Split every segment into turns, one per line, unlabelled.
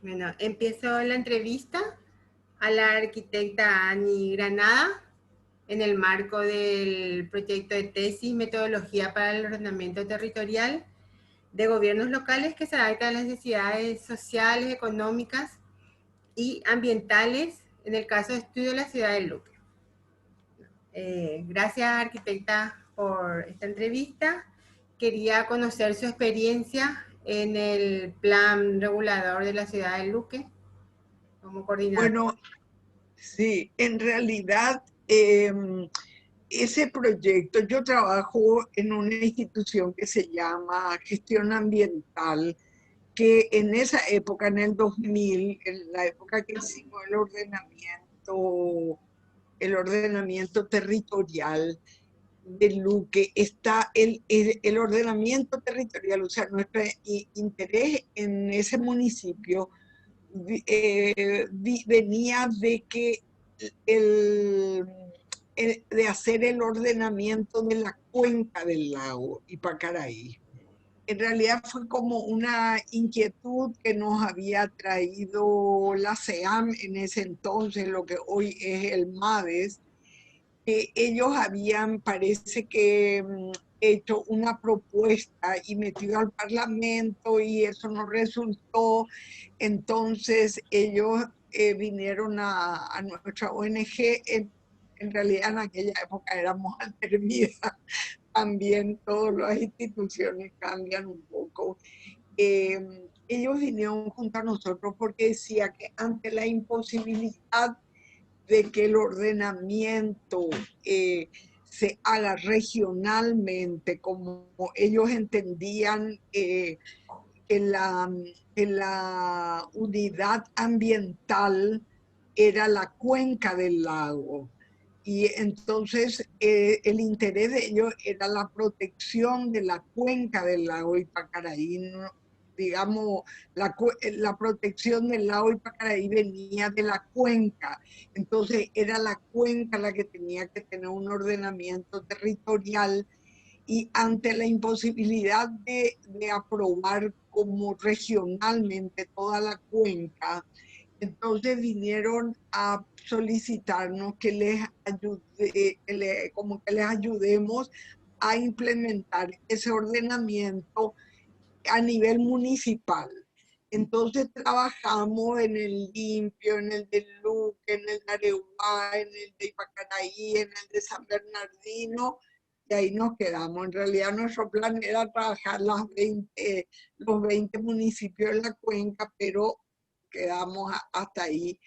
Bueno, empiezo la entrevista a la arquitecta Ani Granada en el marco del proyecto de tesis Metodología para el Ordenamiento Territorial de Gobiernos Locales que se adapta a las necesidades sociales, económicas y ambientales en el caso de estudio de la ciudad de Luque. Gracias, arquitecta, por esta entrevista. Quería conocer su experiencia en el plan regulador de la ciudad de Luque como coordinador.
Bueno, sí, en realidad ese proyecto, yo trabajo en una institución que se llama Gestión Ambiental, que en esa época, en el 2000, en la época que hicimos el ordenamiento territorial de Luque, está el ordenamiento territorial, o sea, nuestro interés en ese municipio venía de que de hacer el ordenamiento de la cuenca del lago Ipacaraí. En realidad fue como una inquietud que nos había traído la CEAM en ese entonces, lo que hoy es el MADES, que ellos habían, parece que, hecho una propuesta y metido al Parlamento y eso no resultó. Entonces ellos vinieron a nuestra ONG. En realidad en aquella época éramos Altervida, también todas las instituciones cambian un poco. Ellos vinieron junto a nosotros porque decía que ante la imposibilidad de que el ordenamiento se haga regionalmente, como ellos entendían que la unidad ambiental era la cuenca del lago. Y entonces el interés de ellos era la protección de la cuenca del lago Ipacaraí. Digamos, la protección del lago Ipacaraí venía de la cuenca. Entonces era la cuenca la que tenía que tener un ordenamiento territorial, y ante la imposibilidad de aprobar como regionalmente toda la cuenca, entonces vinieron a solicitarnos que les como que les ayudemos a implementar ese ordenamiento a nivel municipal. Entonces trabajamos en el Limpio, en el de Luque, en el de Areguá, en el de Ipacaraí, en el de San Bernardino, y ahí nos quedamos. En realidad nuestro plan era trabajar los 20 municipios de la cuenca, pero quedamos hasta ahí.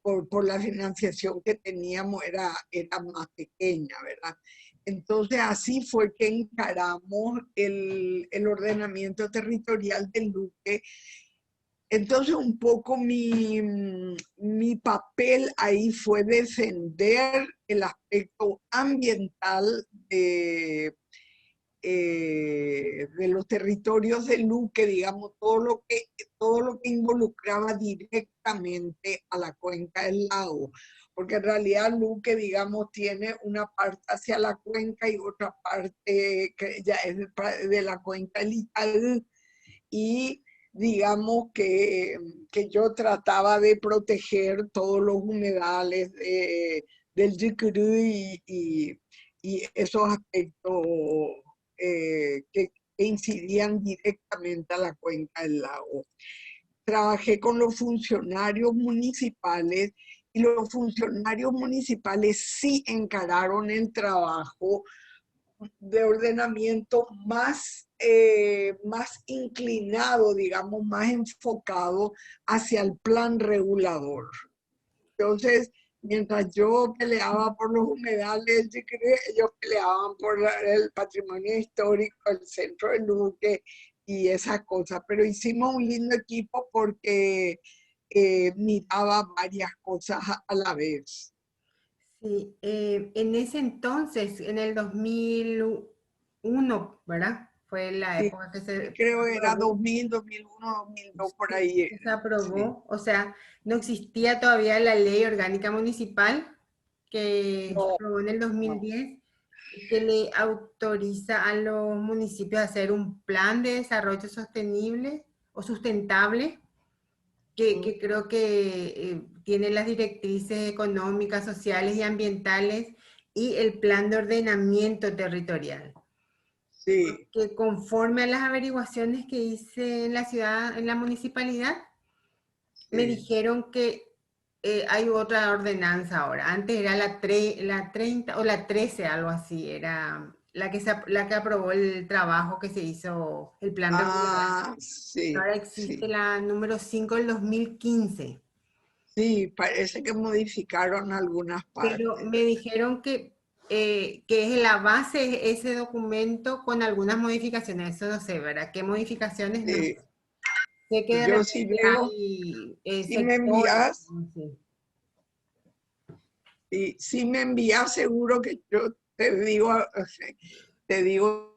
Por la financiación que teníamos era más pequeña, ¿verdad? Entonces así fue que encaramos el ordenamiento territorial del Luque. Entonces un poco mi papel ahí fue defender el aspecto ambiental de los territorios de Luque, digamos, todo lo que involucraba directamente a la cuenca del lago, porque en realidad Luque, digamos, tiene una parte hacia la cuenca y otra parte que ya es de la cuenca del Itaú, y digamos que yo trataba de proteger todos los humedales del Yicurú y esos aspectos que incidían directamente a la cuenca del lago. Trabajé con los funcionarios municipales y los funcionarios municipales sí encararon el trabajo de ordenamiento más inclinado, digamos, más enfocado hacia el plan regulador. Entonces, mientras yo peleaba por los humedales, ellos peleaban por el patrimonio histórico, el centro de Luque y esas cosas. Pero hicimos un lindo equipo porque miraba varias cosas a la vez.
Sí, en ese entonces, en el 2001, ¿verdad? Fue la
Sí,
época que se
creo que era
aprobó.
2000, 2001, 2002, por ahí.
Que se
Sí.
aprobó, o sea, no existía todavía la ley orgánica municipal que se
No,
aprobó en el
no.
2010 que le autoriza a los municipios a hacer un plan de desarrollo sostenible o sustentable, que creo que tiene las directrices económicas, sociales y ambientales y el plan de ordenamiento territorial.
Sí,
Que conforme a las averiguaciones que hice en la ciudad, en la municipalidad, me
sí.
dijeron que hay otra ordenanza ahora. Antes era la 30 o la 13, algo así, era la que aprobó el trabajo que se hizo, el plan regulador.
Ah, sí,
Ahora existe
sí.
la número 5 del 2015,
Sí, parece que modificaron algunas
pero
partes,
me dijeron que es la base ese documento con algunas modificaciones. Eso no sé, ¿verdad? ¿Qué modificaciones? No sé.
¿verdad?
Sé que de
Yo sí
repente
veo,
hay
si me
sectores.
envías,
No sé.
y si me envías seguro que yo te digo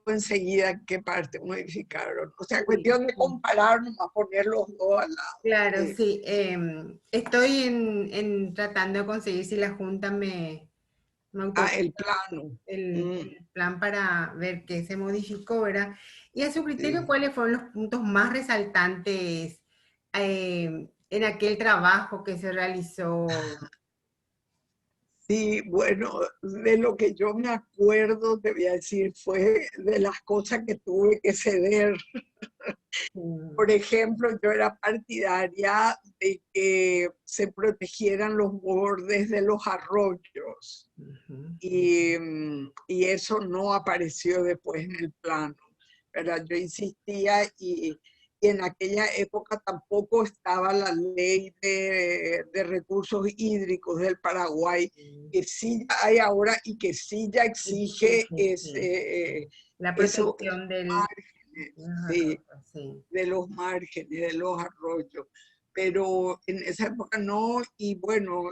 enseguida qué parte modificaron. O sea,
Sí,
cuestión de
sí.
comparar, nomás poner los dos al lado.
Claro,
Sí.
sí. Estoy en tratando de conseguir si la Junta me
Ah,
autoriza
el plano. Mm,
el plan para ver qué se modificó, ¿verdad? Y a su criterio,
sí.
¿cuáles fueron los puntos más resaltantes en aquel trabajo que se realizó?
Sí, bueno, de lo que yo me acuerdo, te voy a decir, fue de las cosas que tuve que ceder.
Mm,
Por ejemplo, yo era partidaria de que se protegieran los bordes de los arroyos
ujú,
y eso no apareció después en el plano, ¿verdad? Yo insistía y en aquella época tampoco estaba la ley de recursos hídricos del Paraguay,
sí,
que sí hay ahora y que sí ya
sí,
exige
sí, sí. La
esos
protección del...
márgenes,
Ajá,
sí,
sí.
de los márgenes, de los arroyos. Pero en esa época no, y bueno,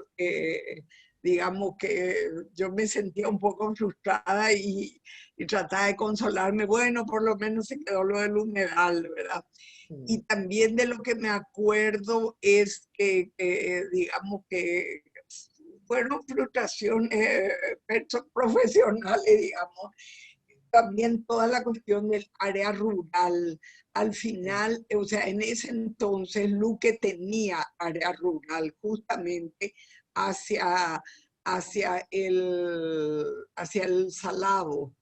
digamos que yo me sentía un poco frustrada y trataba de consolarme, bueno, por lo menos se quedó lo del humedal, ¿verdad? Y
Sí.
también de lo que me acuerdo es que digamos que fueron frustraciones profesionales, digamos, también toda la cuestión del área rural. Al final, o sea, en ese entonces Luque tenía área rural justamente hacia, hacia el Salado,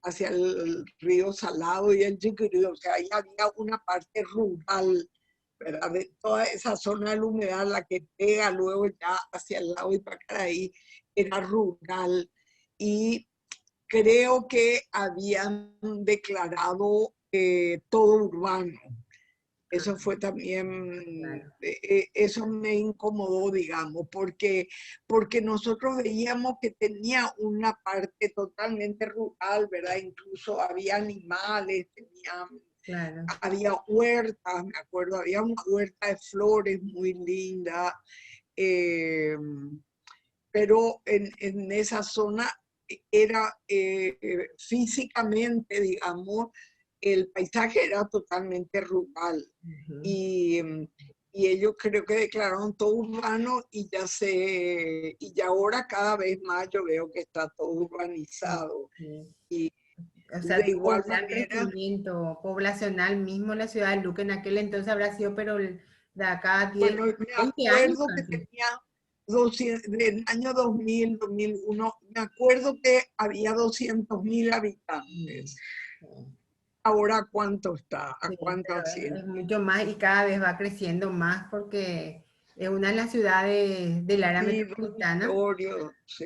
hacia el río Salado y el Chiquirí, o sea, ahí había una parte rural, ¿verdad? De toda esa zona del humedal, la que pega luego ya hacia el lado de Pacaraí, era rural. Y creo que habían declarado todo urbano.
Ah,
Eso fue también,
claro.
eso me incomodó, digamos, porque nosotros veíamos que tenía una parte totalmente rural, ¿verdad? Incluso había animales,
Claro.
había huertas, me acuerdo, había una huerta de flores muy linda, eh, pero en esa zona era físicamente, digamos, el paisaje era totalmente rural
Ujú,
y, y ellos creo que declararon todo urbano y ya ahora cada vez más yo veo que está todo
sí,
urbanizado.
sí.
Y
O sea,
de
tuvo un
igual
gran
manera,
crecimiento poblacional mismo la ciudad de Luque en aquel entonces habrá sido, pero de acá a 10,
bueno, me
20 años
acuerdo que
casi.
tenía 200, del año 2000, 2001, me acuerdo que había 200.000
Mm,
habitantes.
sí,
Ahora, ¿cuánto está? ¿A
sí,
cuánto
pero es
asciende?
mucho más y cada vez va creciendo más porque es una de las ciudades del área
Sí,
metropolitana
dormitorio,
que,
sí.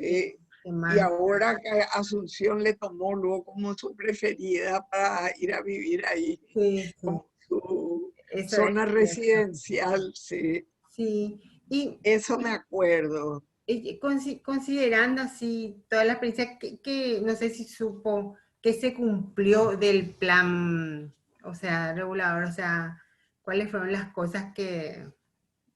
que
Y
más.
ahora que Asunción le tomó luego como su preferida para ir a vivir ahí,
Sí, sí,
como su
eso es
zona
cierto.
residencial, sí.
Sí, y
Eso me acuerdo.
considerando así toda la experiencia que no sé si supo que se cumplió del plan, o sea, regulador, o sea, cuáles fueron las cosas que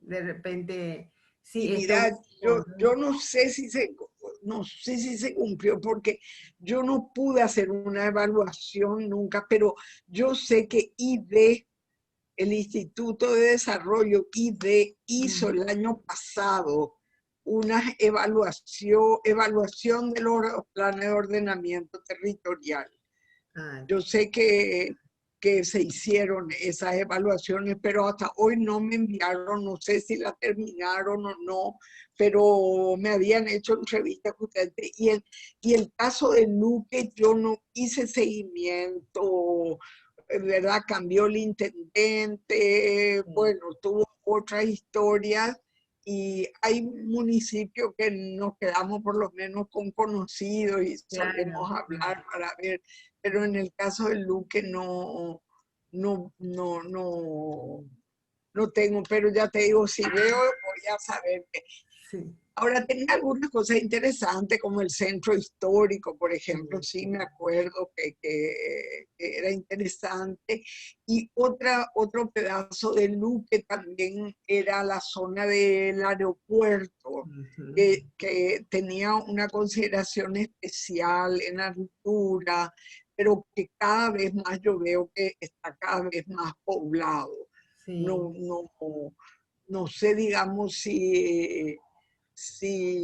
de repente,
Y
sí, esto
mira,
hubo,
yo
¿no?
no sé si se cumplió porque yo no pude hacer una evaluación nunca, pero yo sé que ID, el Instituto de Desarrollo ID, hizo
Mm,
el año pasado una evaluación de los planes de ordenamiento territorial. Yo sé que se hicieron esas evaluaciones, pero hasta hoy no me enviaron, no sé si la terminaron o no, pero me habían hecho entrevistas justamente. Y el caso de Luque, yo no hice seguimiento, ¿verdad? Cambió el intendente, bueno, tuvo otras historias. Y hay municipios que nos quedamos por lo menos con conocidos y solemos hablar para ver, pero en el caso del Luque no tengo, pero ya te digo, si veo voy a saber que...
Sí.
Ahora tenía algunas cosas interesantes como el centro histórico, por ejemplo, sí me acuerdo que era interesante. Y otro pedazo de Luque también era la zona del aeropuerto, que tenía una consideración especial en altura, pero que cada vez más yo veo que está cada vez más poblado.
Sí.
No sé, digamos, si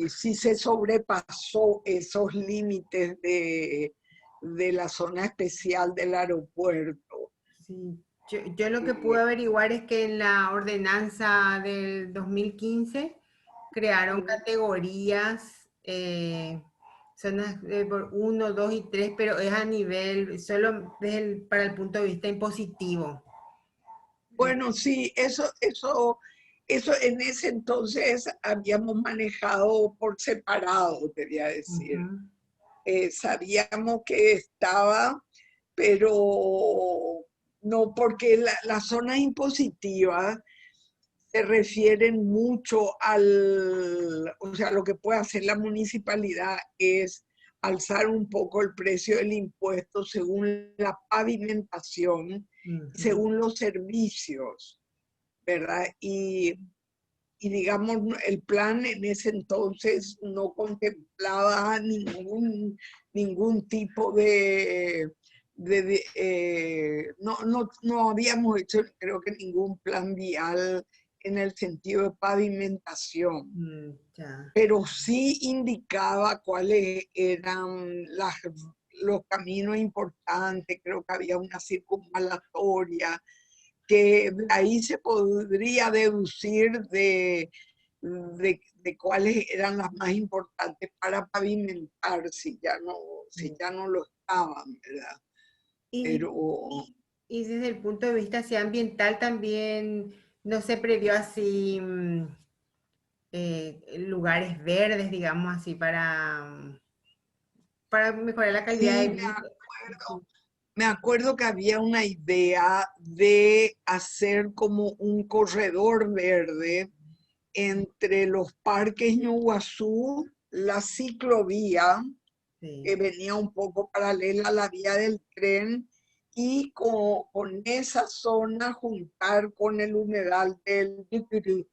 se sobrepasó esos límites de la zona especial del aeropuerto.
Sí. Yo lo que pude averiguar es que en la ordenanza del 2015 crearon categorías, zonas por 1, 2 y 3, pero es a nivel, solo para el punto de vista impositivo.
Bueno, sí, eso en ese entonces habíamos manejado por separado, quería decir. Sabíamos que estaba, pero no, porque las zonas impositivas se refieren mucho o sea, lo que puede hacer la municipalidad es alzar un poco el precio del impuesto según la pavimentación, según los servicios, ¿verdad? Y digamos, el plan en ese entonces no contemplaba ningún tipo no habíamos hecho, creo que ningún plan vial en el sentido de pavimentación, pero sí indicaba cuáles eran los caminos importantes. Creo que había una circunvalatoria, que ahí se podría deducir de cuáles eran las más importantes para pavimentar si ya no lo estaban, ¿verdad?
Y desde el punto de vista así, ambiental también no se previó así lugares verdes, digamos así, para mejorar la calidad de vida.
Me acuerdo que había una idea de hacer como un corredor verde entre los parques Ñuguazú, la ciclovía, que venía un poco paralela a la vía del tren, y con esa zona juntar con el humedal del Yupiri.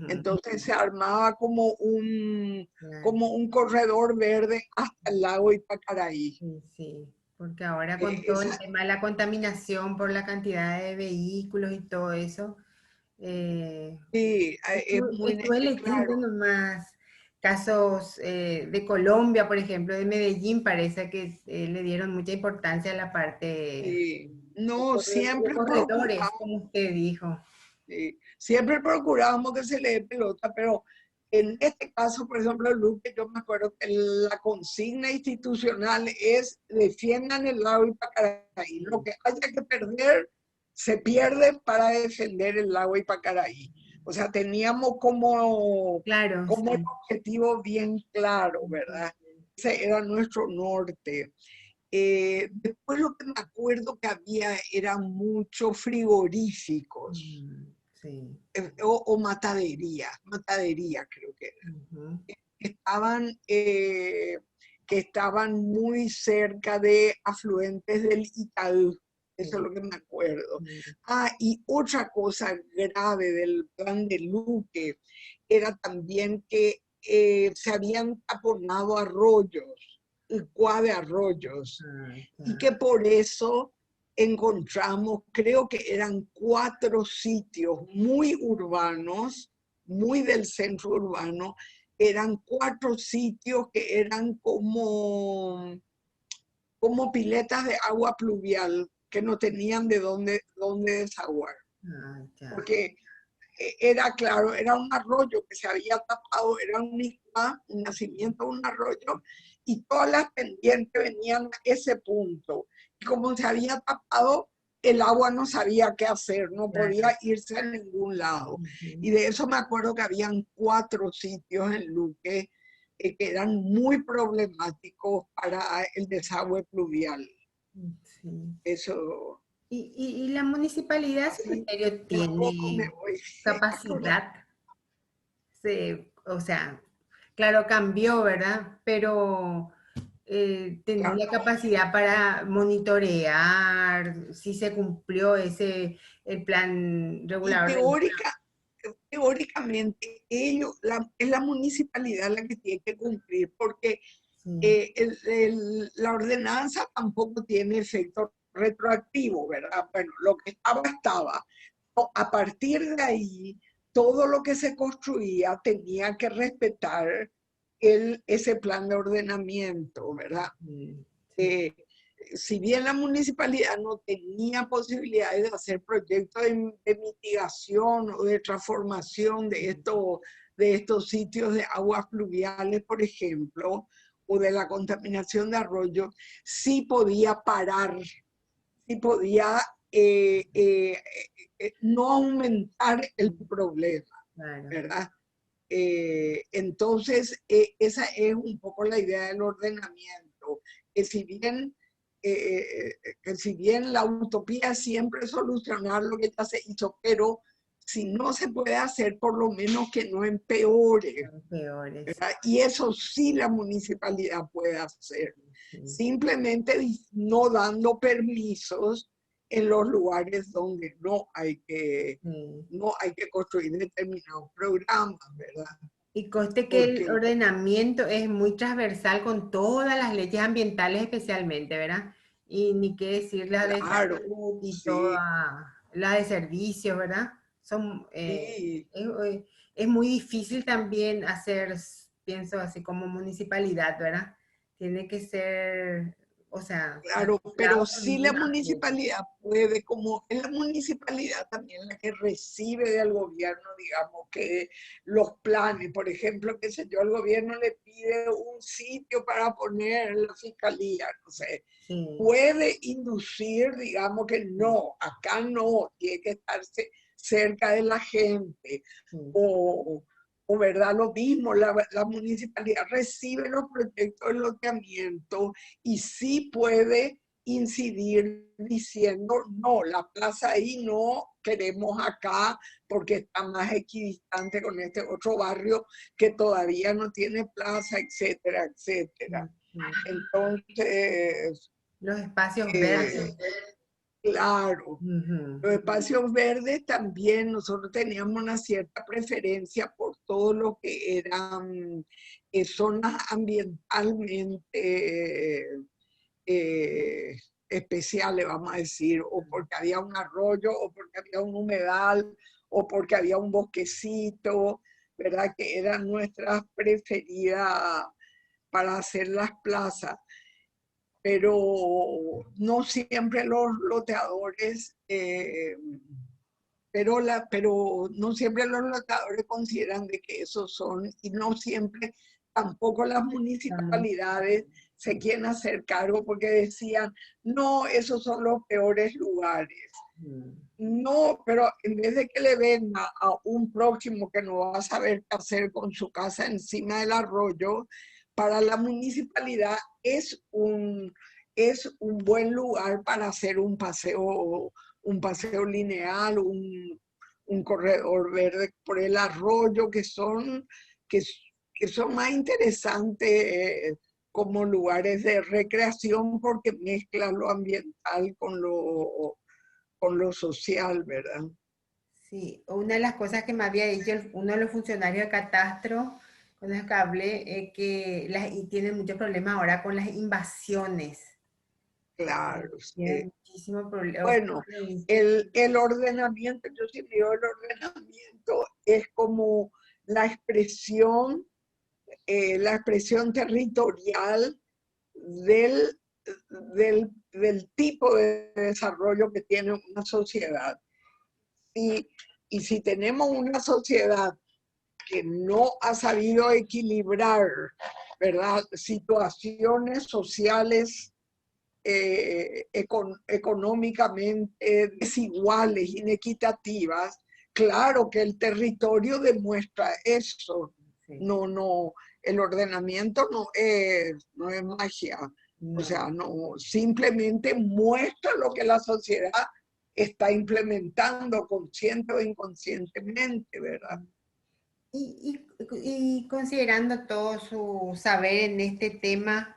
Entonces se armaba como un corredor verde hasta el lago Ipacaraí.
Sí, porque ahora con todo el tema de la contaminación por la cantidad de vehículos y todo eso,
sí, es muy
estuve leyendo nomás casos de Colombia, por ejemplo, de Medellín, parece que le dieron mucha importancia a la parte
sí. No, siempre
de corredores, como usted dijo.
Sí. Siempre procurábamos que se le dé pelota, pero en este caso, por ejemplo, Luque, yo me acuerdo que la consigna institucional es defiendan el lago Ipacaraí. Lo que haya que perder, se pierde para defender el lago Ipacaraí. O sea, teníamos como el objetivo bien claro, ¿verdad? Ese era nuestro norte. Después lo que me acuerdo que había eran muchos frigoríficos. O matadería creo que eran, que estaban muy cerca de afluentes del Itaú. Eso es lo que me acuerdo. Y otra cosa grave del plan de Luque era también que se habían taponado arroyos, el cuá de arroyos, y que por eso encontramos, creo que eran 4 sitios muy urbanos, muy del centro urbano, eran 4 sitios que eran como piletas de agua pluvial que no tenían de dónde desaguar.
Ah, ya.
Porque era claro, era un arroyo que se había tapado, era un nacimiento de un arroyo, y todas las pendientes venían a ese punto. Y como se había tapado, el agua no sabía qué hacer, no
Claro.
podía irse a ningún lado.
Ujú.
Y de eso me acuerdo que habían 4 sitios en Luque que eran muy problemáticos para el desagüe pluvial.
Sí.
Eso,
Y la municipalidad, su
así,
criterio,
de a poco me
tiene
voy acordando.
capacidad, o sea, claro, cambió, ¿verdad? Pero tendría
Claro.
capacidad para monitorear si se cumplió el plan
Y
regulador del...
teóricamente es la municipalidad la que tiene que cumplir, porque
Sí,
la ordenanza tampoco tiene efecto retroactivo, ¿verdad? Bueno, lo que estaba, estaba. A partir de ahí, todo lo que se construía tenía que respetar ese plan de ordenamiento, ¿verdad?
sí, sí,
Eh, si bien la municipalidad no tenía posibilidades de hacer proyectos de mitigación o de transformación de estos sitios de aguas pluviales, por ejemplo, o de la contaminación de arroyos, sí podía parar, sí podía no aumentar el problema,
claro.
¿verdad? Entonces, esa es un poco la idea del ordenamiento, que si bien, que si bien la utopía es siempre solucionar lo que ya se hizo, pero si no se puede hacer, por lo menos que no empeore,
Son peores.
¿verdad? Y eso sí la municipalidad puede hacer,
Sí,
simplemente no dando permisos en los lugares donde
sí.
no hay que construir determinados programas, ¿verdad?
Y conste que el
Porque,
ordenamiento es muy transversal con todas las leyes ambientales especialmente, ¿verdad? Y ni qué decir la de
claro,
salud y
sí,
toda la de servicios, ¿verdad? Son,
sí,
es muy difícil también hacer, pienso así como municipalidad, ¿verdad? Tiene que ser, o sea,
claro, pero
articulado con
sí la
muchas leyes.
municipalidad puede, como es la municipalidad también la que recibe del gobierno, digamos, que los planes, por ejemplo, qué sé yo, el gobierno le pide un sitio para poner la fiscalía, no sé,
Sí,
puede inducir, digamos que
sí,
no, acá no, tiene que estarse cerca de la gente,
sí.
o, o verdad, lo mismo, la municipalidad recibe los proyectos de loteamiento y sí puede incidir diciendo, no, la plaza ahí no queremos acá porque está más equidistante con este otro barrio que todavía no tiene plaza, etcétera, etcétera.
Sí.
Entonces,
Los espacios
eh,
verdes.
claro,
Ujú.
los espacios verdes también nosotros teníamos una cierta preferencia por todo lo que eran zonas ambientalmente eh, especiales, vamos a decir, o porque había un arroyo, o porque había un humedal, o porque había un bosquecito, ¿verdad? Que eran nuestras preferidas para hacer las plazas, pero no siempre los loteadores, pero no siempre los loteadores consideran de que esos son, y no siempre tampoco las
La muni-
municipalidades se quieren hacer cargo porque decían, no, esos son los peores lugares.
Mm.
No, pero en vez de que le venda a un próximo que no va a saber qué hacer con su casa encima del arroyo, para la municipalidad es un buen lugar para hacer un paseo lineal, un corredor verde por el arroyo, que, que son más interesantes como lugares de recreación porque mezclan lo ambiental con lo social, ¿verdad?
Sí, una de las cosas que me había dicho uno de los funcionarios de catastro con los que hablé es que y tienen mucho problema ahora con las invasiones.
Claro,
Tienen
sí.
muchísimo problema.
Bueno, el ordenamiento, yo sí digo el ordenamiento, es como la expresión la expresión territorial del, del tipo de desarrollo que tiene una sociedad. Y si tenemos una sociedad que no ha sabido equilibrar, ¿verdad?, situaciones sociales económicamente desiguales, inequitativas, claro que el territorio demuestra eso.
Sí.
No, el ordenamiento no es magia.
No.
O sea, no, simplemente muestra lo que la sociedad está implementando consciente o inconscientemente, ¿verdad?
Y considerando todo su saber en este tema,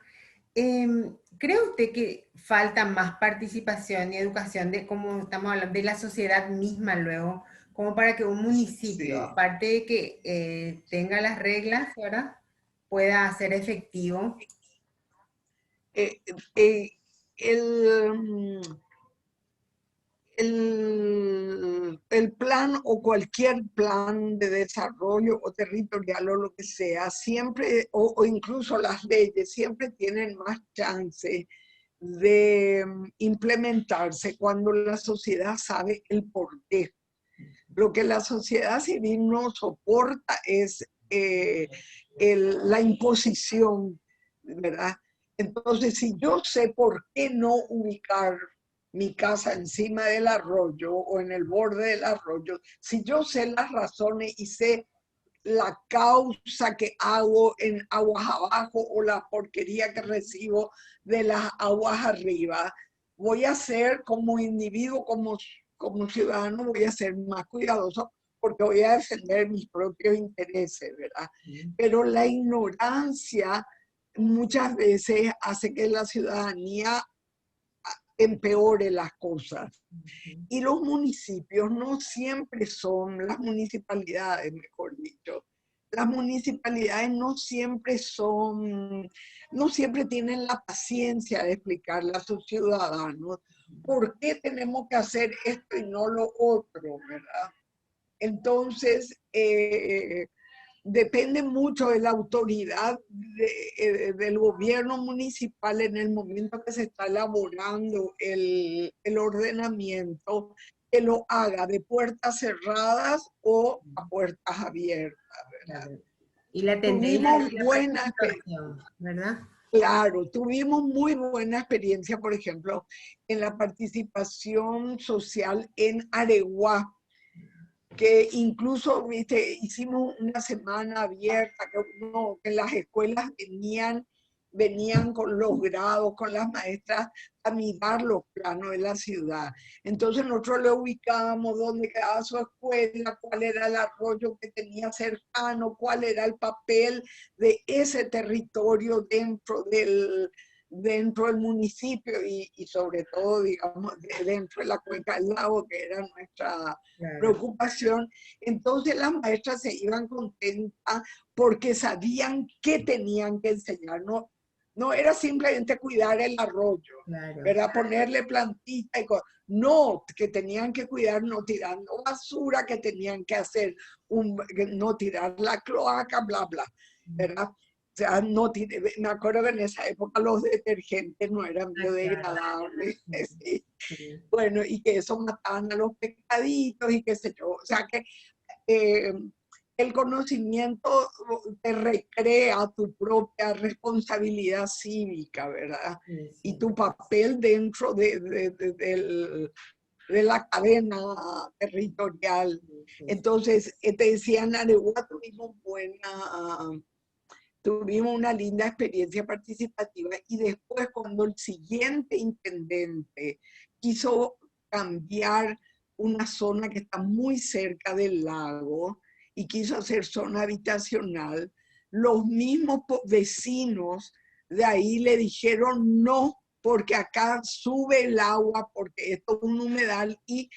¿cree usted que falta más participación y educación de, como estamos hablando, de la sociedad misma luego, como para que un municipio,
Sí.
aparte de que tenga las reglas, ¿verdad?, pueda ser efectivo?
Eh, eh, el, el plan o cualquier plan de desarrollo o territorial o lo que sea, siempre, o incluso las leyes, siempre tienen más chance de implementarse cuando la sociedad sabe el porqué. Lo que la sociedad civil no soporta es la imposición, ¿verdad? Entonces, si yo sé por qué no ubicar mi casa encima del arroyo o en el borde del arroyo, si yo sé las razones y sé la causa que hago en aguas abajo o la porquería que recibo de las aguas arriba, voy a ser como individuo, como ciudadano, voy a ser más cuidadoso porque voy a defender mis propios intereses, ¿verdad? Pero la ignorancia muchas veces hace que la ciudadanía empeore las cosas. Y los municipios no siempre son, las municipalidades, mejor dicho, las municipalidades no siempre son, no siempre tienen la paciencia de explicarle a sus ciudadanos por qué tenemos que hacer esto y no lo otro, ¿verdad? Entonces, depende mucho de la autoridad del gobierno municipal en el momento que se está elaborando el ordenamiento, que lo haga de puertas cerradas o a puertas abiertas, ¿verdad?
Claro. Y la tendencia
Tuvimos
es la
buena
participación, ¿verdad?
Claro, tuvimos muy buena experiencia, por ejemplo, en la participación social en Areguá, que incluso, viste, hicimos una semana abierta, que las escuelas venían con los grados, con las maestras a mirar los planos de la ciudad. Entonces nosotros le ubicábamos dónde quedaba su escuela, cuál era el arroyo que tenía cercano, cuál era el papel de ese territorio dentro del municipio y sobre todo, digamos, dentro de la cuenca del lago, que era nuestra preocupación. Entonces las maestras se iban contentas porque sabían qué tenían que enseñar. No era simplemente cuidar el arroyo,
Claro.
¿verdad? Ponerle plantita y cosas. No, que tenían que cuidar no tirando basura, que tenían que hacer, no tirar la cloaca, bla, bla, ¿verdad? O sea, me acuerdo que en esa época los detergentes no eran biodegradables. ¿Sí?
Sí.
Bueno, y que eso mataban a los pescaditos y qué sé yo. O sea que el conocimiento te recrea tu propia responsabilidad cívica, ¿verdad?
Sí,
Y
sí.
tu papel dentro de la cadena territorial.
Sí.
Entonces, te decía, en Areguá tuvimos una linda experiencia participativa y después cuando el siguiente intendente quiso cambiar una zona que está muy cerca del lago y quiso hacer zona habitacional, los mismos vecinos de ahí le dijeron no, porque acá sube el agua, porque esto es un humedal y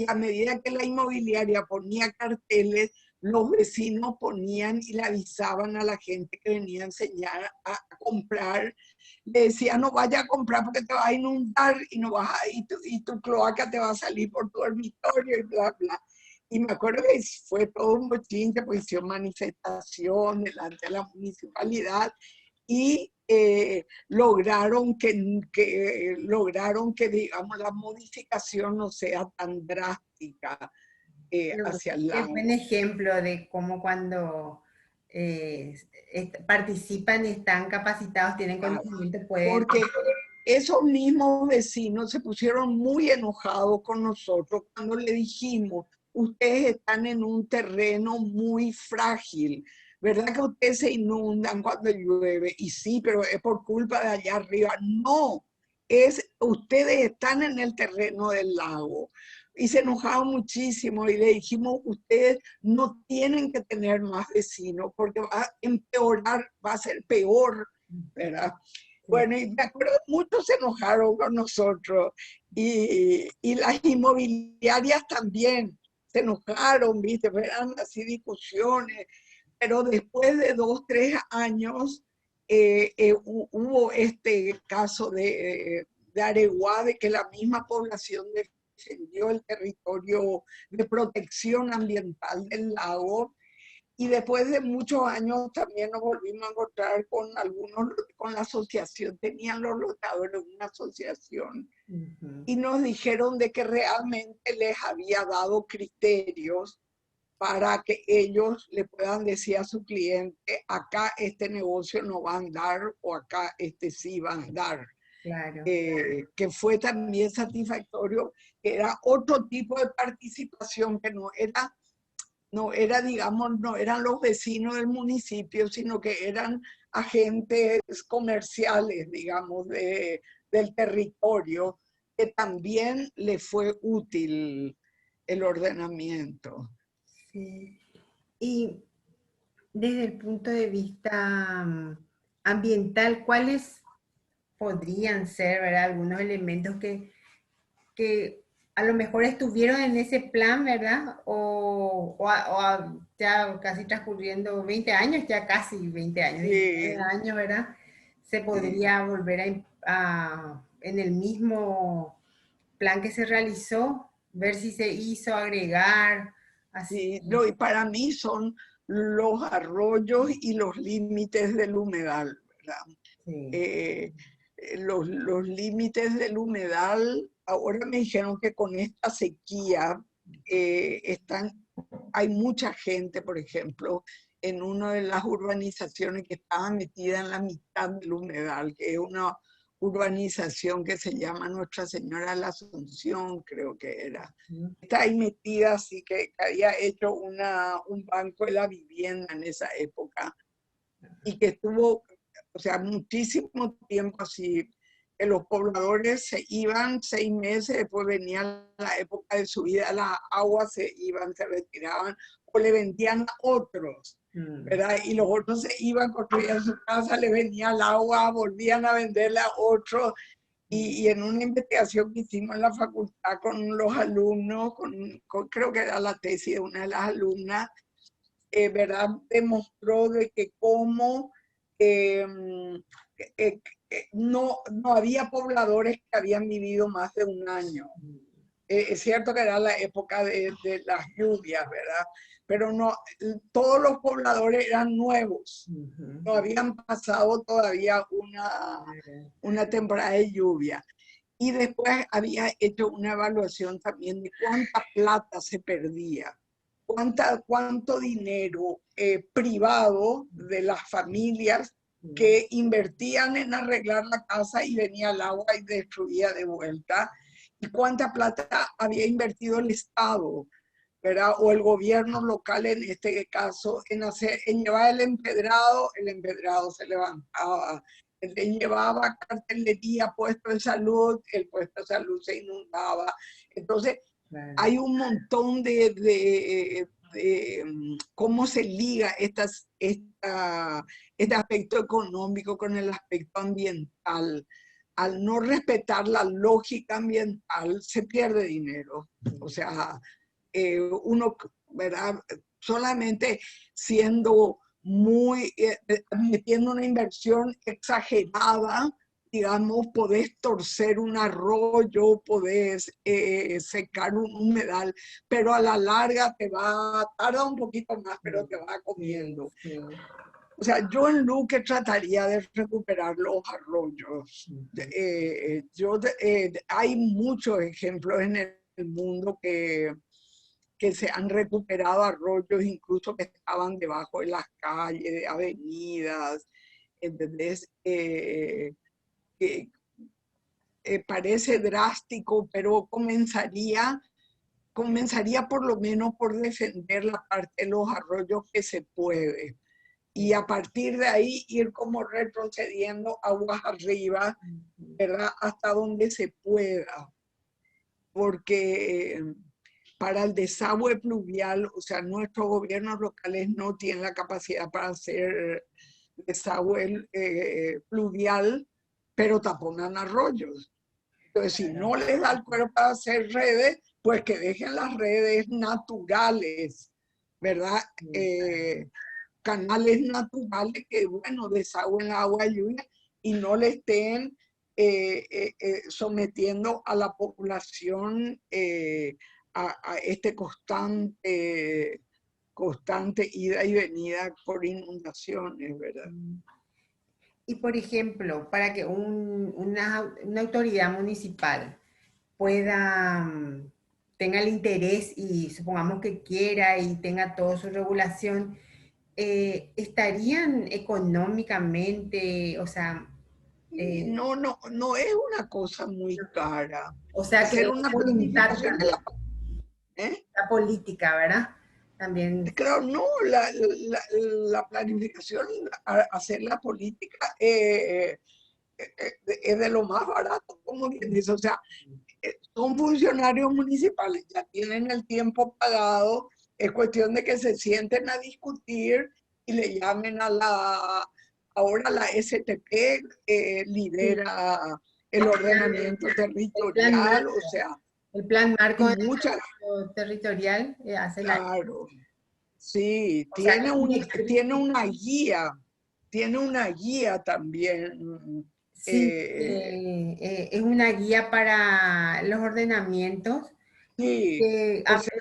a medida que la inmobiliaria ponía carteles, los vecinos ponían y le avisaban a la gente que venía a enseñar a comprar. Le decían, no vaya a comprar porque te va a inundar y, no vas y tu cloaca te va a salir por tu dormitorio y bla, bla. Y me acuerdo que fue todo un bochinche, pues hicieron manifestación delante de la municipalidad y lograron que, digamos, la modificación no sea tan drástica hacia el
Qué
lago.
buen ejemplo de cómo cuando participan y están capacitados, tienen conocimiento, pueden...
Porque esos mismos vecinos se pusieron muy enojados con nosotros cuando le dijimos, ustedes están en un terreno muy frágil, ¿verdad que ustedes se inundan cuando llueve? Y sí, pero es por culpa de allá arriba. No, ustedes están en el terreno del lago. Y se enojaron muchísimo y le dijimos, ustedes no tienen que tener más vecinos porque va a empeorar, va a ser peor, ¿verdad? Bueno, y me acuerdo, muchos se enojaron con nosotros y las inmobiliarias también se enojaron, ¿viste? Eran así discusiones, pero después de 2, 3 años hubo este caso de Areguá, de que la misma población defendió el territorio de protección ambiental del lago. Y después de muchos años también nos volvimos a encontrar con algunos, con la asociación, tenían los lotadores una asociación y nos dijeron de que realmente les había dado criterios para que ellos le puedan decir a su cliente, acá este negocio no va a andar o acá este sí va a andar.
Claro.
Que fue también satisfactorio, que era otro tipo de participación que no era, digamos, no eran los vecinos del municipio, sino que eran agentes comerciales, digamos, del territorio, que también le fue útil el ordenamiento.
Sí. Y desde el punto de vista ambiental, ¿cuáles podrían ser, ¿verdad? Algunos elementos que a lo mejor estuvieron en ese plan, ¿verdad? Ya casi transcurriendo 20 años, ya casi 20 años, 19
Sí,
años, ¿verdad? Se
sí.
podría volver en el mismo plan que se realizó, ver si se hizo, agregar, así.
Sí, no, y para mí son los arroyos y los límites del humedal, ¿verdad?
Sí.
Eh, los límites del humedal, ahora me dijeron que con esta sequía hay mucha gente, por ejemplo, en una de las urbanizaciones que estaba metida en la mitad del humedal, que es una urbanización que se llama Nuestra Señora de la Asunción, creo que era. Está ahí metida, así que había hecho un banco de la vivienda en esa época y que estuvo, o sea, muchísimo tiempo así, que los pobladores se iban 6 meses, después venía la época de subida de la agua, se iban, se retiraban o le vendían a otros, ¿verdad? Y los otros se iban, construían su casa, le venía el agua, volvían a venderle a otros. Y en una investigación que hicimos en la facultad con los alumnos, creo que era la tesis de una de las alumnas, ¿verdad? Demostró de que cómo eh, no había pobladores que habían vivido más de un año. Es cierto que era la época de las lluvias, ¿verdad? Pero no, todos los pobladores eran nuevos, no habían pasado todavía una temporada de lluvia. Y después había hecho una evaluación también de cuánta plata se perdía, cuánto dinero privado de las familias que invertían en arreglar la casa y venía el agua y destruía de vuelta, y cuánta plata había invertido el Estado, ¿verdad? O el gobierno local en este caso, en llevar el empedrado se levantaba, llevaba cartelería, puesto de salud, el puesto de salud se inundaba. Entonces,
Claro.
hay un montón de cómo se liga este aspecto económico con el aspecto ambiental. Al no respetar la lógica ambiental, se pierde dinero. O sea, uno, ¿verdad? Solamente siendo metiendo una inversión exagerada, digamos, podés torcer un arroyo, podés secar un humedal, pero a la larga tarda un poquito más, pero te va comiendo.
Sí.
O sea, yo en Luque trataría de recuperar los arroyos. Hay muchos ejemplos en el mundo que se han recuperado arroyos, incluso que estaban debajo de las calles, de avenidas, ¿entendés? Que parece drástico, pero comenzaría por lo menos por defender la parte de los arroyos que se puede. Y a partir de ahí ir como retrocediendo aguas arriba, ¿verdad? Hasta donde se pueda. Porque para el desagüe pluvial, o sea, nuestros gobiernos locales no tienen la capacidad para hacer desagüe pluvial, pero taponan arroyos. Entonces, si no les da el cuerpo para hacer redes, pues que dejen las redes naturales, ¿verdad? Canales naturales que, bueno, desagüen agua lluvia y no le estén sometiendo a la población a este constante ida y venida por inundaciones, ¿verdad?
Y por ejemplo, para que una autoridad municipal pueda, tenga el interés y supongamos que quiera y tenga toda su regulación, ¿estarían económicamente, o sea,
No es una cosa muy cara.
o sea que
Hacer
es
una
voluntad
planificación de
también,
¿eh?
la política, ¿verdad? También,
Claro, no, la planificación, hacer la política es de lo más barato, como bien dice. O sea, son funcionarios municipales, ya tienen el tiempo pagado, es cuestión de que se sienten a discutir y le llamen ahora la STP,
sí,
lidera el ordenamiento
el plan
territorial, o
marco,
sea,
el plan
y
marco de
muchas,
desarrollo territorial hace la,
claro. Sí,
o sea,
tiene una guía también.
sí,
eh,
es una guía para los ordenamientos.
sí, o sea,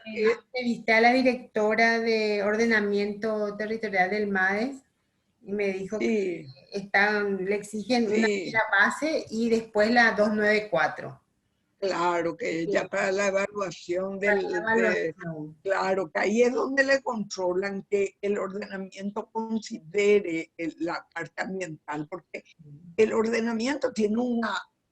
Entrevisté a la directora de ordenamiento territorial del MADES y me dijo que
sí,
le exigen una
sí,
guía base y después la 294.
claro, que ya para la evaluación
Para la evaluación.
claro, que ahí es donde le controlan que el ordenamiento considere la parte ambiental, porque el ordenamiento tiene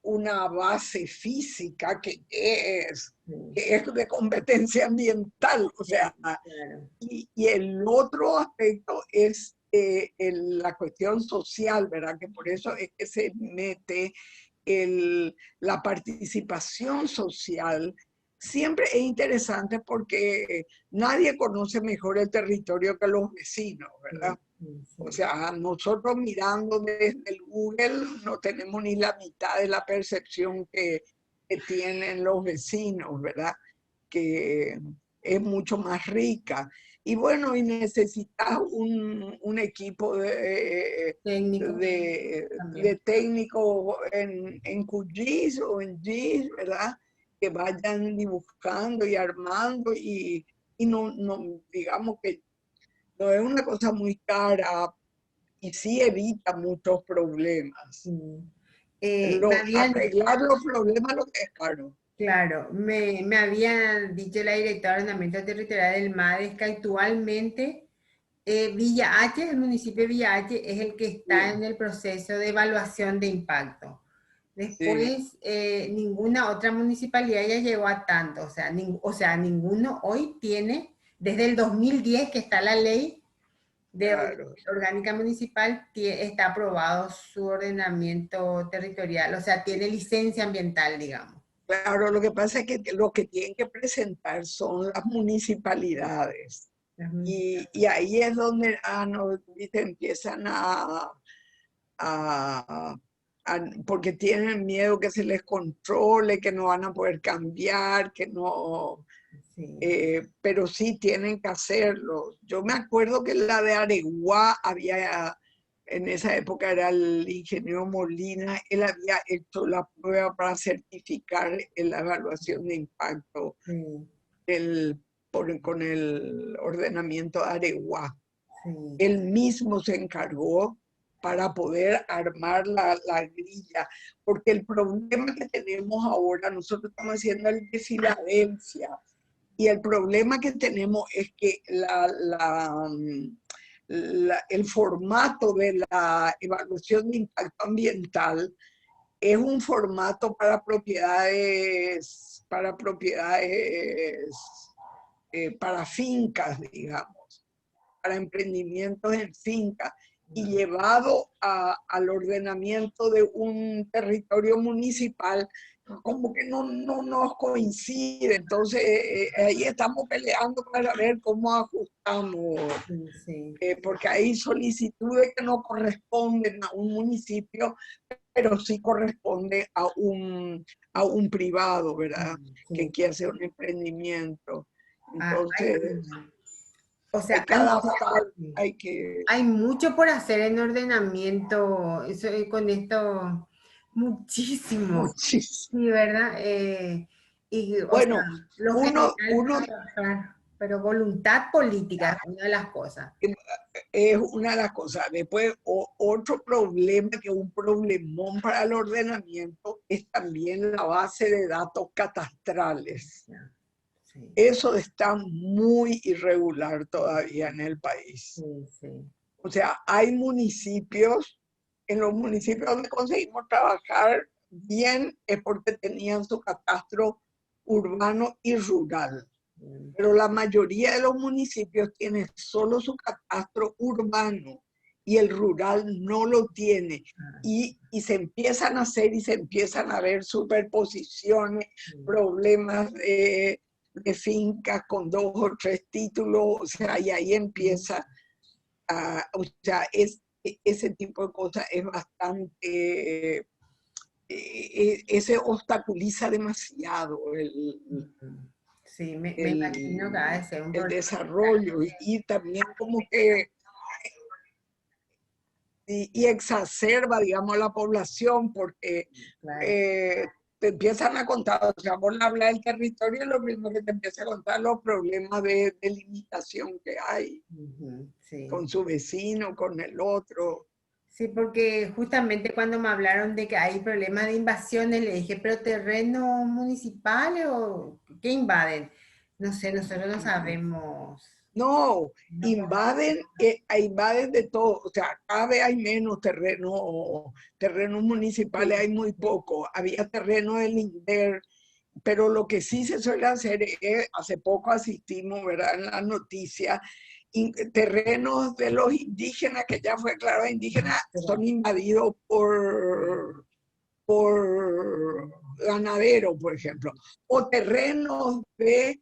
una base física
Sí,
que es de competencia ambiental, o sea,
claro.
y el otro aspecto es la cuestión social, ¿verdad? Que por eso es que se mete la participación social. Siempre es interesante porque nadie conoce mejor el territorio que los vecinos,
Sí,
¿verdad?
sí,
O
sí.
sea, nosotros mirando desde el Google no tenemos ni la mitad de la percepción que tienen los vecinos, ¿verdad? Que es mucho más rica. Y bueno, y necesitas un equipo
Técnico
de
también.
técnicos en QGIS o en GIS, ¿verdad? Que vayan dibujando y armando y no, digamos que no es una cosa muy cara y sí evita muchos problemas.
Sí. Me habían,
Arreglar los problemas lo que es caro.
claro, me había dicho la directora de ordenamiento territorial del MADES que actualmente Villa H, el municipio de Villa H, es el que está
Sí,
en el proceso de evaluación de impacto.
sí,
Después, ninguna otra municipalidad ya llegó a tanto, o sea, ninguno hoy tiene, desde el 2010 que está la ley de
claro.
orgánica municipal, está aprobado su ordenamiento territorial, o sea, tiene licencia ambiental, digamos.
Claro, lo que pasa es que lo que tienen que presentar son las municipalidades.
Las
Y ahí es donde no, ¿viste? Empiezan a- porque tienen miedo que se les controle, que no van a poder cambiar, que no,
sí,
pero sí tienen que hacerlo. Yo me acuerdo que la de Areguá había en esa época era el ingeniero Molina, él había hecho la prueba para certificar la evaluación de impacto
sí,
con el ordenamiento de Areguá.
sí.
Él mismo se encargó para poder armar la grilla, porque el problema que tenemos ahora, nosotros estamos haciendo el de Filadelfia, y el problema que tenemos es que el formato de la evaluación de impacto ambiental es un formato para fincas, digamos, para emprendimientos en fincas, y llevado al ordenamiento de un territorio municipal, como que no nos coincide. Entonces, ahí estamos peleando para ver cómo ajustamos,
Sí, sí,
porque hay solicitudes que no corresponden a un municipio, pero sí corresponde a un privado, ¿verdad? Que
sí.
quiere hacer un emprendimiento.
Ah,
Entonces,
o
hay
sea,
que adaptar, hay que...
hay mucho por hacer en ordenamiento. Eso, con esto, muchísimo.
Muchísimo.
Sí, ¿verdad? Y, o sea,
Bueno,
lo
uno,
general
uno
trabajar, pero voluntad política es una de las cosas.
es una de las cosas. Después, otro problema, que es un problemón para el ordenamiento, es también la base de datos catastrales.
Ya, sí,
Eso está muy irregular todavía en el país.
sí, sí.
O sea, hay municipios, en los municipios donde conseguimos trabajar bien es porque tenían su catastro urbano y rural.
Mm,
Pero la mayoría de los municipios tienen solo su catastro urbano y el rural no lo tiene.
ah,
Y se empiezan a hacer y se empiezan a ver superposiciones,
sí.
problemas de fincas con 2 o 3 títulos, o sea, y ahí empieza o sea, ese tipo de cosas es bastante, ese obstaculiza demasiado
Ujú. Sí, me imagino que ha
el,
de ser un
el
problema
desarrollo, y también como que y exacerba, digamos, la población, porque
claro.
eh, te empiezan a contar, o sea, vos hablas del territorio y lo mismo que te empieza a contar los problemas de limitación que hay
Ujú, sí.
con su vecino, con el otro.
Sí, porque justamente cuando me hablaron de que hay problemas de invasiones, le dije, pero terrenos municipales o qué invaden. No sé, nosotros no sabemos.
No,
No,
invaden de todo. O sea, cada vez hay menos terrenos municipales,
sí,
hay muy poco. Había terreno del INDER, pero lo que sí se suele hacer es, hace poco asistimos, ¿verdad?, en las noticias, terrenos de los indígenas, que ya fue claro, indígenas, son
pero,
invadidos por ganaderos, por ejemplo, o terrenos de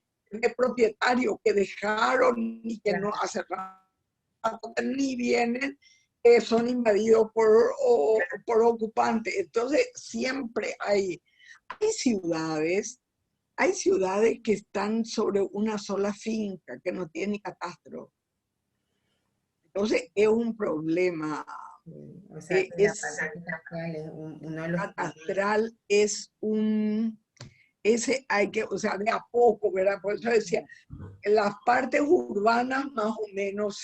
propietarios que dejaron y que no
claro,
hace rato ni vienen, son invadidos por ocupantes. Entonces, siempre ciudades, hay ciudades que están sobre una sola finca, que no tiene ni catastro. Entonces, es un problema.
sí. O sea que la
Es
parte catastral es uno de los problemas.
catastral, ese hay que, o sea, de a poco, ¿verdad? Por eso decía, en las partes urbanas más o menos,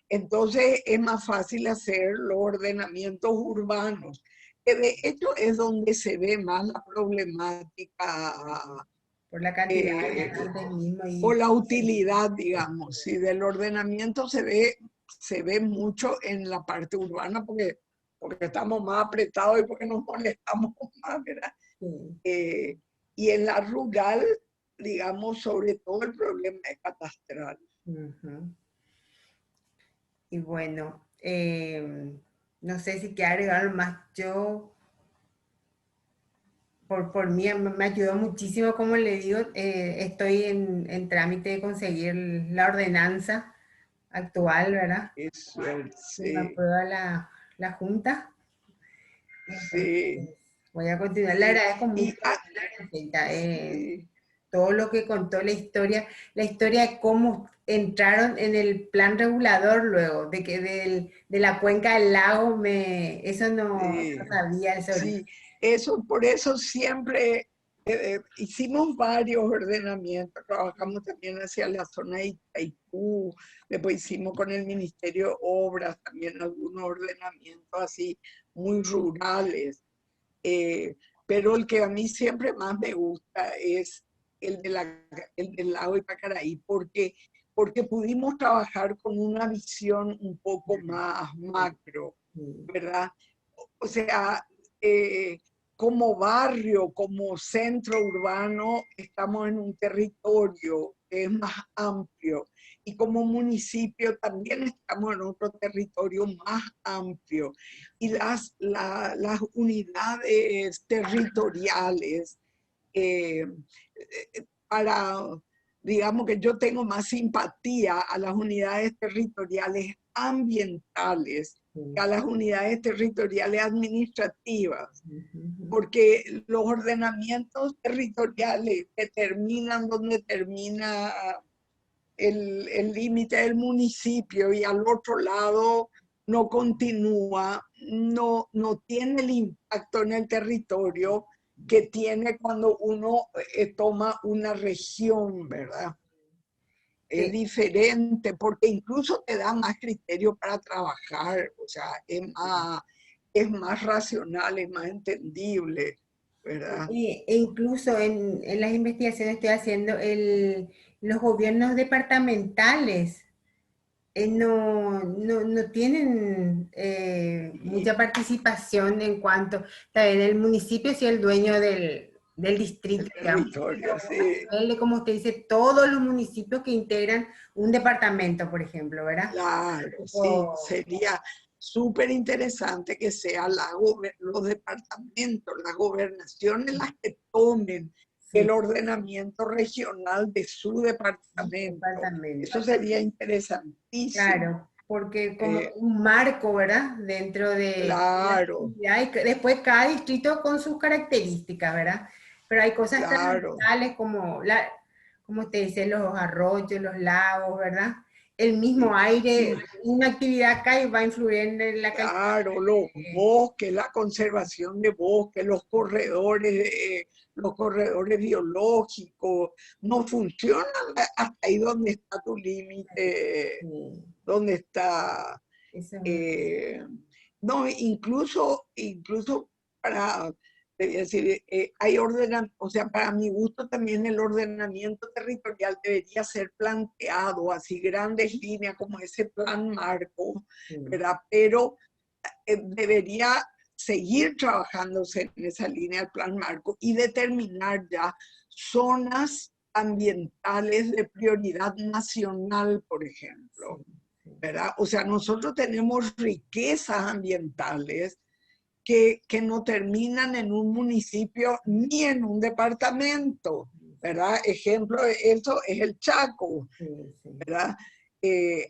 entonces es más fácil hacer los ordenamientos urbanos, que de hecho es donde se ve más la problemática
Por la cantidad de
eh,
habitantes mismo
o
y
la utilidad, digamos, si del ordenamiento se ve mucho en la parte urbana porque estamos más apretados y porque nos molestamos más, ¿verdad?
sí.
Eh, y en la rural, digamos, sobre todo el problema es catastral.
Ujú. Y bueno, no sé si quiero agregar más. Yo, por mí, me ayudó muchísimo, como le digo, estoy en trámite de conseguir la ordenanza actual, ¿verdad?
Eso,
Que me
sí,
aprueba la Junta. Entonces,
sí,
voy a continuar. Le
sí.
agradezco
Y,
mucho, Rosita.
sí.
todo lo que contó la historia de cómo entraron en el plan regulador luego, de que de la cuenca del lago, eso no sabía ese origen.
Sí, eso, por eso siempre hicimos varios ordenamientos, trabajamos también hacia la zona de Itaipú, después hicimos con el Ministerio de Obras también algunos ordenamientos así muy rurales, pero el que a mí siempre más me gusta es el del lago Ipacaraí, porque pudimos trabajar con una visión un poco más macro, ¿verdad? O sea, eh, como barrio, como centro urbano, estamos en un territorio que es más amplio y como municipio también estamos en otro territorio más amplio. Y las unidades territoriales eh, para, digamos que yo tengo más simpatía a las unidades territoriales ambientales que a las unidades territoriales administrativas, porque los ordenamientos territoriales determinan dónde termina el límite del municipio y al otro lado no continúa, no tiene el impacto en el territorio que tiene cuando uno toma una región, ¿verdad? Es
Sí.
diferente porque incluso te da más criterio para trabajar, o sea, es más racional, es más entendible, ¿verdad?
E incluso en las investigaciones estoy haciendo, los gobiernos departamentales no tienen mucha participación en cuanto, también el municipio sí es el dueño del
El
distrito, digamos.
territorio, sí.
Como usted dice, todos los municipios que integran un departamento, por ejemplo, ¿verdad?
Claro, sí,
Tipo,
sería súper interesante que sean los departamentos, las gobernaciones las que tomen el
sí,
ordenamiento regional de su departamento.
departamento.
Eso sería interesantísimo.
Claro, porque como
Eh,
un marco, ¿verdad? Dentro de la
claro,
actividad y después cada distrito con sus características, ¿verdad? Pero hay cosas
claro,
transversales como usted dice, los arroyos, los lagos, ¿verdad? El mismo aire,
sí,
una actividad acá y va a influir en la calidad.
claro, los bosques, la conservación de bosques, los corredores biológicos, no funcionan hasta ahí donde está tu límite,
Sí,
donde está,
eso es
eh, no, incluso para, te voy a decir, hay o sea, para mi gusto también el ordenamiento territorial debería ser planteado así grandes líneas como ese plan marco,
sí,
¿verdad? Pero debería seguir trabajándose en esa línea del plan marco y determinar ya zonas ambientales de prioridad nacional, por
sí,
ejemplo,
sí,
¿verdad? O sea, nosotros tenemos riquezas ambientales que no terminan en un municipio ni en un departamento, ¿verdad? Ejemplo de eso es el Chaco,
sí, sí,
¿verdad?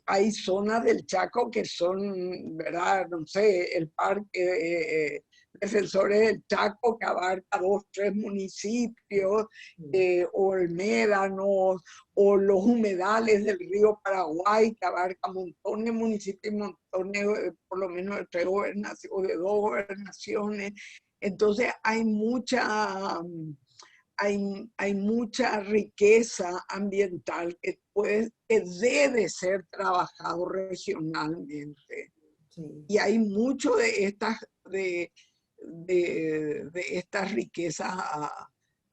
Hay zonas del Chaco que son, ¿verdad? No sé, el Parque Defensores del Chaco que abarca 2, 3 municipios,
sí,
o el Médanos, o los humedales del río Paraguay que abarca montones de municipios y montones, por lo menos de 3 gobernaciones o de 2 gobernaciones. Entonces hay mucha riqueza ambiental que debe ser trabajado regionalmente.
sí,
Y hay mucho de estas riquezas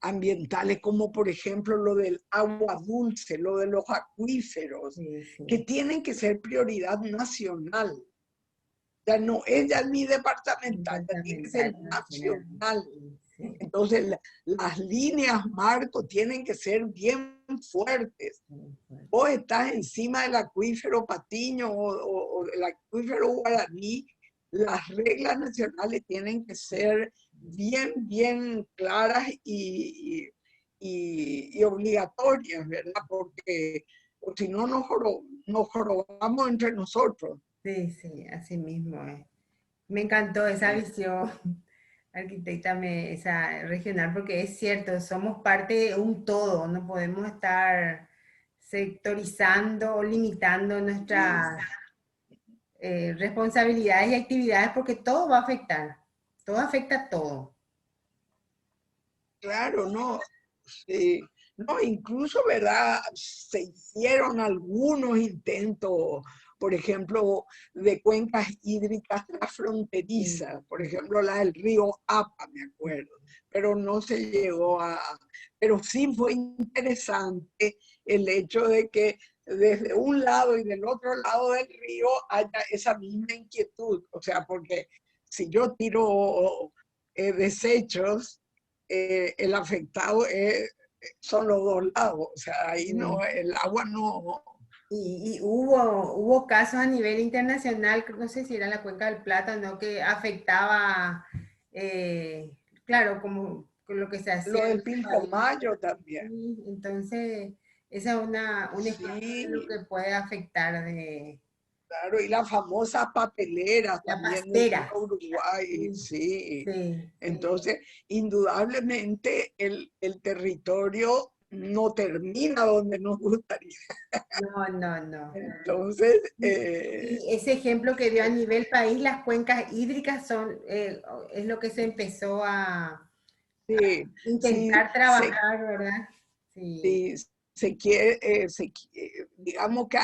ambientales, como por ejemplo lo del agua dulce, lo de los acuíferos,
sí,
que
sí,
tienen que ser prioridad nacional. Ya no es ya ni departamental, ya tiene que ser
departamental, nacional,
nacional.
sí, sí,
Entonces, las líneas marco tienen que ser bien fuertes.
muy fuerte.
Vos estás encima del acuífero Patiño o del acuífero Guaraní, las reglas nacionales tienen que ser bien claras y obligatorias, ¿verdad? Porque o si no nos jorobamos entre nosotros.
Sí, sí, así mismo es. Me encantó esa visión arquitecta esa regional, porque es cierto, somos parte de un todo, no podemos estar sectorizando o limitando nuestras responsabilidades y actividades porque todo va a afectar, todo afecta a todo.
Claro, no, sí. No, incluso, ¿verdad? Se hicieron algunos intentos, por ejemplo, de cuencas hídricas
Sí,
transfronterizas, por ejemplo, la del río Apa, me acuerdo, pero no se llegó a... Pero sí fue interesante el hecho de que desde un lado y del otro lado del río haya esa misma inquietud, o sea, porque si yo tiro desechos, el afectado son los dos lados, o sea, ahí no,
sí.
el agua no.
Y hubo casos a nivel internacional, no sé si era la Cuenca del Plata, ¿no? Que afectaba, eh, claro, como con lo que se hacía
Lo
en
del
el país.
Pilcomayo también.
Sí, entonces, esa es un ejemplo de lo
Sí,
que puede afectar de
claro, y las famosas papeleras
la
también del río
pastera.
Uruguay,
Sí,
sí.
sí, sí.
Entonces, indudablemente el territorio no termina donde nos gustaría.
No, no, no.
Entonces,
Y ese ejemplo que dio a nivel país, las cuencas hídricas son, es lo que se empezó a
sí, sí,
intentar trabajar, ¿verdad? Sí,
si se quiere, digamos que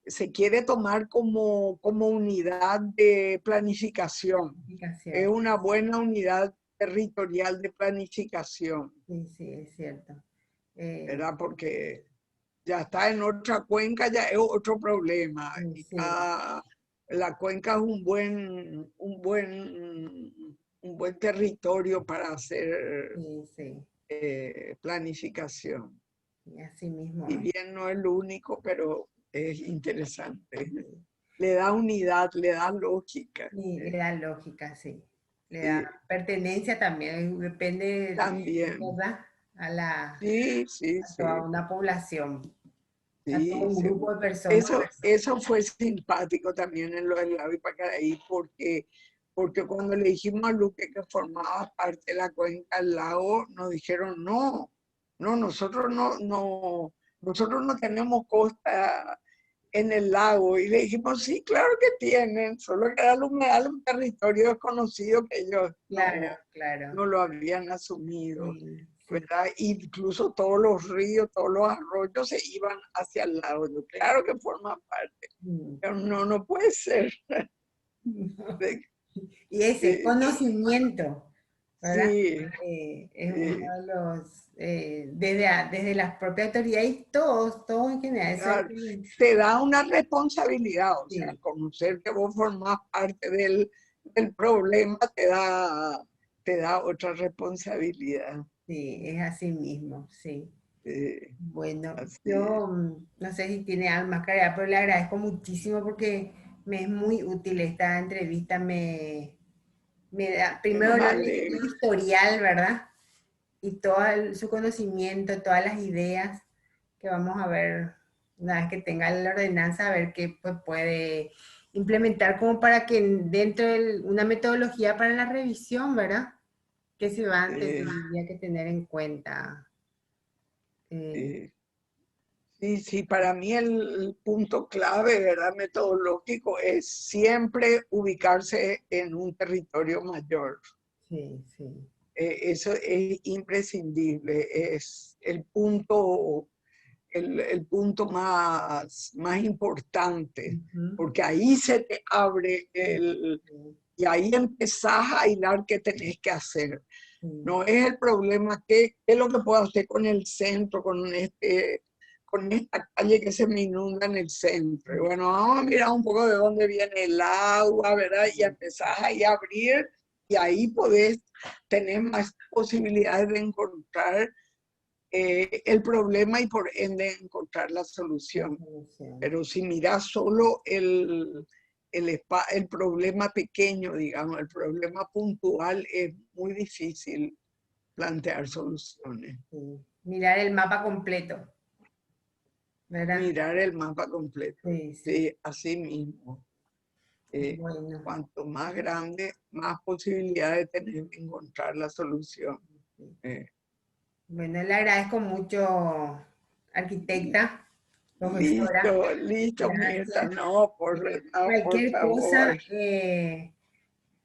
se quiere tomar como unidad de planificación. Es
comunicación.
una buena unidad territorial de planificación,
Sí, sí, es cierto. Eh,
¿verdad? Porque ya está en otra cuenca, ya es otro problema.
sí,
Y
sí,
la cuenca es un buen territorio para hacer
sí, sí,
planificación.
sí, así mismo
Si
es.
bien no es lo único, pero es interesante.
Sí.
Le da unidad, le da lógica.
Y le da lógica, sí. Le da
Sí,
pertenencia también, depende,
también.
¿verdad?
Sí, sí,
A toda
sí,
una población, a todo
sí,
un grupo
seguro.
de personas.
Eso fue simpático también en lo del lago Ipacaraí, porque cuando le dijimos a Luque que formaba parte de la cuenca del lago, nos dijeron, no, no, nosotros no tenemos costa en el lago. Y le dijimos, sí, claro que tienen, solo que era el humedal, un territorio desconocido que ellos
Claro, claro.
no lo habían asumido,
Sí, sí.
¿verdad? Incluso todos los ríos, todos los arroyos se iban hacia el lago. Yo, claro que forma parte,
Mm.
pero no, no puede ser.
Y ese
Eh,
conocimiento, ¿verdad?
Sí,
Es uno
sí,
de los, desde las propias autoridades y todos en general, eso es
claro. Te da una responsabilidad, o sea,
sí,
conocer que vos formás parte del problema te da otra responsabilidad.
sí, es así mismo, sí.
Eh,
Bueno,
así,
yo no sé si tiene algo más claridad, pero le agradezco muchísimo porque me es muy útil esta entrevista. Me da,
bueno,
primero
me
el
alegro.
historial, ¿verdad? Y todo su conocimiento, todas las ideas que vamos a ver una vez que tenga la ordenanza, a ver qué pues, puede implementar como para que dentro de una metodología para la revisión, ¿verdad? Que
Eh,
tendría que tener en cuenta. Eh,
eh, sí, sí, para mí el punto clave, ¿verdad? Metodológico es siempre ubicarse en un territorio mayor.
sí, sí.
Eso es imprescindible, es el punto más importante,
Ujú,
porque ahí se te abre
sí,
y ahí empezás a hilar qué tenés que hacer.
sí,
No es el problema, qué es lo que puedo hacer con el centro, con esta calle que se me inunda en el centro. Y
sí,
bueno, vamos a mirar un poco de dónde viene el agua, ¿verdad? Y empezás ahí a abrir y ahí podés tener más posibilidades de encontrar el problema y por ende encontrar la
la
solución.
solución.
Pero si miras solo el problema pequeño, digamos, el problema puntual, es muy difícil plantear soluciones.
Sí. Mirar el mapa completo, ¿verdad?
Mirar el mapa completo.
Sí, sí.
Sí, así mismo.
Bueno.
Cuanto más grande, más posibilidades tenés de encontrar la solución.
Bueno, le agradezco mucho, arquitecta, profesora.
Listo, Mirta,
Gracias.
no, por
Cualquier cosa,
favor,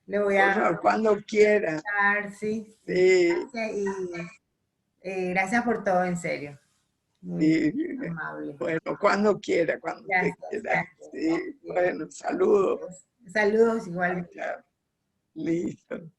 le voy
por
a
favor, cuando quiera.
dar, sí.
Sí,
Gracias y gracias por todo, en serio. Muy
sí.
amable.
Bueno, cuando quiera, cuando usted
Gracias,
quiera.
gracias.
Sí, bueno, saludos.
Saludos igual.
Chao. Listo.